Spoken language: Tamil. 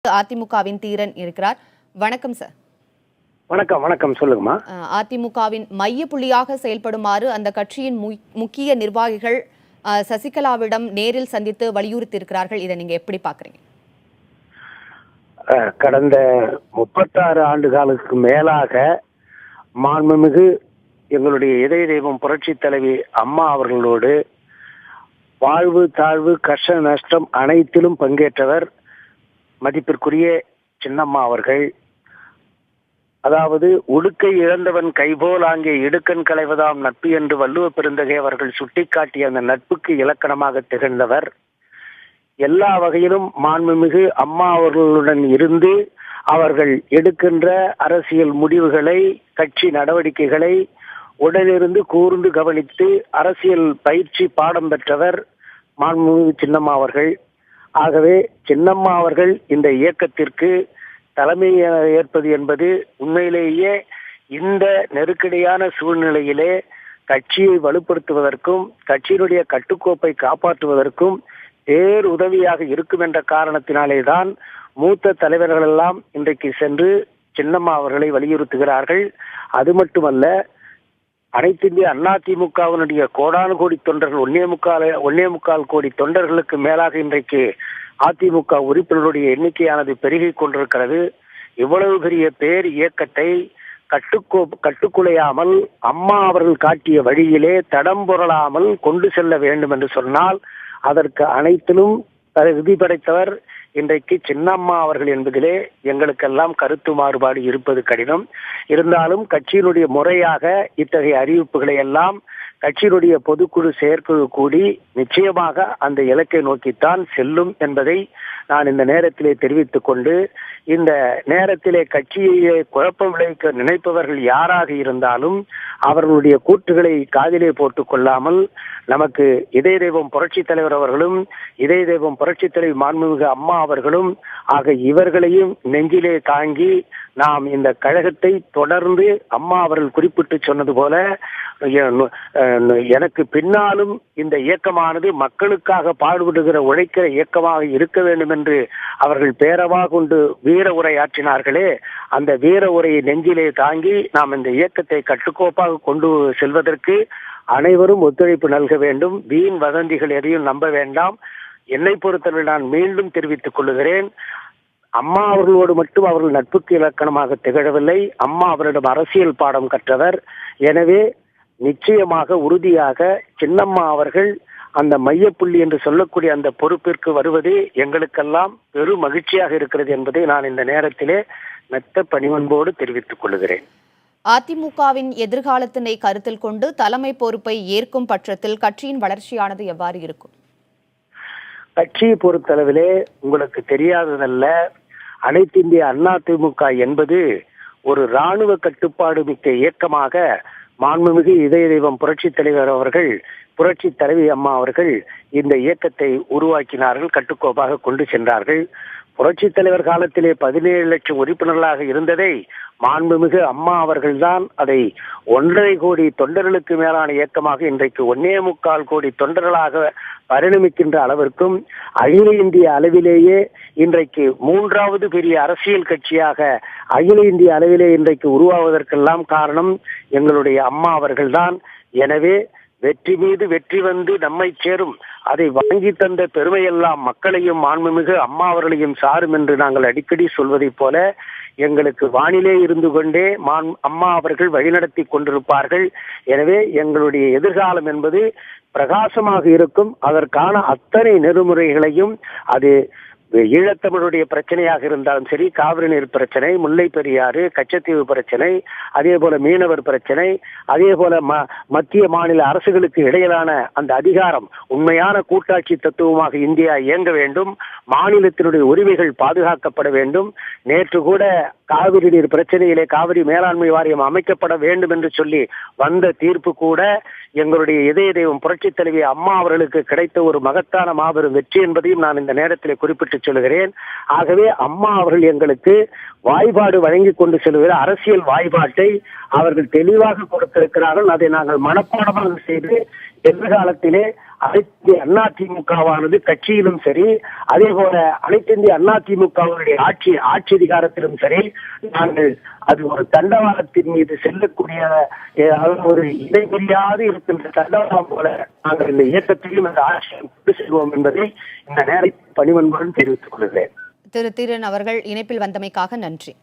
அதிமுகவின் தீரன் இருக்கிறார். வணக்கம் சார். வணக்கம். வணக்கம், சொல்லுங்கம்மா. அதிமுகவின் மைய புள்ளியாக செயல்படுமாறு அந்த கட்சியின் முக்கிய நிர்வாகிகள் சசிகலாவிடம் நேரில் சந்தித்து வலியுறுத்தி இருக்கிறார்கள். இதை நீங்க எப்படி பாக்குறீங்க? கடந்த 36 ஆண்டுகளுக்கு மேலாக மாண்புமிகு எங்களுடைய இதய தெய்வம் புரட்சி தலைவி அம்மா அவர்களோடு வாழ்வு தாழ்வு கஷ்ட நஷ்டம் அனைத்திலும் பங்கேற்றவர் மதிப்பிற்குரிய சின்னம்மா அவர்கள். அதாவது உடுக்கை இழந்தவன் கைபோல் அங்கே இடுக்கண் களைவதாம் நட்பு என்று வள்ளுவ பெருந்தகை அவர்கள் சுட்டிக்காட்டிய அந்த நட்புக்கு இலக்கணமாக திகழ்ந்தவர். எல்லா வகையிலும் மாண்புமிகு அம்மா அவர்களுடன் இருந்து அவர்கள் எடுக்கின்ற அரசியல் முடிவுகளை, கட்சி நடவடிக்கைகளை உடனிருந்து கூர்ந்து கவனித்து அரசியல் பயிற்சி பாடம் பெற்றவர் மாண்புமிகு சின்னம்மா அவர்கள். ஆகவே சின்னம்மா அவர்கள் இந்த இயக்கத்திற்கு தலைமை ஏற்பது என்பது உண்மையிலேயே இந்த நெருக்கடியான சூழ்நிலையிலே கட்சியை வலுப்படுத்துவதற்கும் கட்சியினுடைய கட்டுக்கோப்பை காப்பாற்றுவதற்கும் பேர் உதவியாக இருக்கும் என்ற காரணத்தினாலேதான் மூத்த தலைவர்கள் எல்லாம் இன்றைக்கு சென்று சின்னம்மா அவர்களை வலியுறுத்துகிறார்கள். அது மட்டுமல்ல, அனைத்து இந்திய அதிமுகவினுடைய கோடானு கோடி தொண்டர்கள், 1.25 கோடி தொண்டர்களுக்கு மேலாக இன்றைக்கு அதிமுக உறுப்பினருடைய எண்ணிக்கையானது பெருகிக் கொண்டிருக்கிறது. இவ்வளவு பெரிய பேர் இயக்கத்தை கட்டுக்குலையாமல் அம்மா அவர்கள் காட்டிய வழியிலே தடம் புரளாமல் கொண்டு செல்ல வேண்டும் என்று சொன்னால் அதற்கு அனைத்திலும் தகுதி படைத்தவர் இன்றைக்கு சின்னம்மா அவர்கள் என்பதிலே எங்களுக்கெல்லாம் கருத்து மாறுபாடு இருப்பது கடினம். இருந்தாலும் கட்சியினுடைய முறையாக இத்தகைய அறிவிப்புகளை எல்லாம் கட்சியினுடைய பொதுக்குழு செயற்குழு கூடி நிச்சயமாக அந்த இலக்கை நோக்கித்தான் செல்லும் என்பதை நான் இந்த நேரத்திலே தெரிவித்துக் கொண்டு, இந்த நேரத்திலே கட்சியை குழப்பம் விளைவிக்க நினைப்பவர்கள் யாராக இருந்தாலும் அவர்களுடைய கூற்றுகளை காதிலே போட்டுக் கொள்ளாமல் நமக்கு இதய தெய்வம் புரட்சி தலைவர் அவர்களும் இதய தெய்வம் புரட்சி தலைவி மாண்புமிகு அம்மா அவர்களும் ஆக இவர்களையும் நெஞ்சிலே தாங்கி நாம் இந்த கழகத்தை தொடர்ந்து அம்மா அவர்கள் குறிப்பிட்டு சொன்னது போல எனக்கு பின்னாலும் இந்த இயக்கமானது மக்களுக்காக பாடுபடுகிற உழைக்கிற இயக்கமாக இருக்க வேண்டும் என்று அவர்கள் பேரவா கொண்டு வீர உரை ஆற்றினார்களே, அந்த வீர உரையை நெஞ்சிலே தாங்கி நாம் இந்த இயக்கத்தை கட்டுக்கோப்பாக கொண்டு செல்வதற்கு அனைவரும் ஒத்துழைப்பு நல்க வேண்டும். வீண் வதந்திகள் எதையும் நம்ப வேண்டாம். என்னை பொறுத்தவரை நான் மீண்டும் தெரிவித்துக் கொள்கிறேன், அம்மா அவர்களோடு மட்டும் அவர்கள் நட்புக்கு இலக்கணமாக திகழவில்லை. அம்மா அவரிடம் அரசியல் பாடம் கற்றவர். எனவே நிச்சயமாக உறுதியாக சின்னம்மா அவர்கள் அந்த மையப்புள்ளி என்று சொல்லக்கூடிய அந்த பொறுப்பிற்கு வருவது எங்களுக்கெல்லாம் பெரும் மகிழ்ச்சியாக இருக்கிறது என்பதை நான் இந்த நேரத்திலே மெத்த பணிவன்போடு தெரிவித்துக் கொள்கிறேன். அதிமுகவின் எதிர்காலத்தினை கருத்தில் கொண்டு தலைமை பொறுப்பை ஏற்கும் பட்சத்தில் கட்சியின் வளர்ச்சியானது எவ்வாறு இருக்கும்? கட்சியை பொறுத்தளவிலே உங்களுக்கு தெரியாததல்ல, அனைத்து இந்திய அதிமுக என்பது ஒரு இராணுவ கட்டுப்பாடு மிக்க இயக்கமாக மாண்புமிகு இதய தெய்வம் புரட்சி தலைவர் அவர்கள், புரட்சி தலைவி அம்மா அவர்கள் இந்த இயக்கத்தை உருவாக்கினார்கள், கட்டுக்கோப்பாக கொண்டு சென்றார்கள். புரட்சி தலைவர் காலத்திலே 17 லட்சம் உறுப்பினர்களாக இருந்ததை மாண்புமிகு அம்மா அவர்கள்தான் அதை 1.5 கோடி தொண்டர்களுக்கு மேலான இயக்கமாக இன்றைக்கு 1.25 கோடி தொண்டர்களாக பரிணமிக்கின்ற அளவிற்கும் அகில இந்திய அளவிலேயே இன்றைக்கு 3வது பெரிய அரசியல் கட்சியாக அகில இந்திய அளவிலே இன்றைக்கு உருவாவதற்கெல்லாம் காரணம் எங்களுடைய அம்மா அவர்கள்தான். எனவே வெற்றி மீது வெற்றி வந்து நம்மை சேரும், அதை வாங்கி தந்த பெருமையெல்லாம் மக்களையும் மாண்புமிகு அம்மா அவர்களையும் சாரும் என்று நாங்கள் அடிக்கடி சொல்வதைப் போல எங்களுக்கு வானிலே இருந்து கொண்டே அம்மா அவர்கள் வழிநடத்தி கொண்டிருப்பார்கள். எனவே எங்களுடைய எதிர்காலம் என்பது பிரகாசமாக இருக்கும். அதற்கான அத்தனை நெறிமுறைகளையும், அது ஈழத்தமிழுடைய பிரச்சனையாக இருந்தாலும் சரி, காவிரி நீர் பிரச்சனை, முல்லை பெரியாறு, கச்சத்தீவு பிரச்சனை, அதே போல மீனவர் பிரச்சனை, அதே போல மத்திய மாநில அரசுகளுக்கு இடையிலான அந்த அதிகாரம் உண்மையான கூட்டாட்சி தத்துவமாக இந்தியா இயங்க வேண்டும். மாநிலத்தினுடைய உரிமைகள் பாதுகாக்கப்பட வேண்டும். நேற்று கூட காவிரி நீர் பிரச்சனையிலே காவிரி மேலாண்மை வாரியம் அமைக்கப்பட வேண்டும் என்று சொல்லி வந்த தீர்ப்பு கூட எங்களுடைய இதய தெய்வம் புரட்சி தலைவி அம்மா அவர்களுக்கு கிடைத்த ஒரு மகத்தான மாபெரும் வெற்றி என்பதையும் நான் இந்த நேரத்தில் குறிப்பிட்டு சொல்கிறேன். ஆகவே அம்மா அவர்கள் எங்களுக்கு வாய்பாடு வழங்கி கொண்டு செல்கிற அரசியல் வாய்பாட்டை அவர்கள் தெளிவாக கொடுத்திருக்கிறார்கள். அதை நாங்கள் மனப்பாடமாக செய்து எதிர்காலத்திலே அனைத்து அதிமுகவானது கட்சியிலும் சரி, அதே போல அனைத்து இந்திய அதிமுகவுடைய ஆட்சி அதிகாரத்திலும் சரி, நாங்கள் அது ஒரு தண்டவாளத்தின் மீது செல்லக்கூடிய ஒரு இடைவெளியாது இருக்கின்ற தண்டவாளம் போல நாங்கள் இந்த இயக்கத்தையும் இந்த ஆட்சியை கொண்டு செல்வோம் என்பதை இந்த நேரத்தில் பணிவன்புடன் தெரிவித்துக் கொள்கிறேன். திரு தீரன் அவர்கள் இணைப்பில் வந்தமைக்காக நன்றி.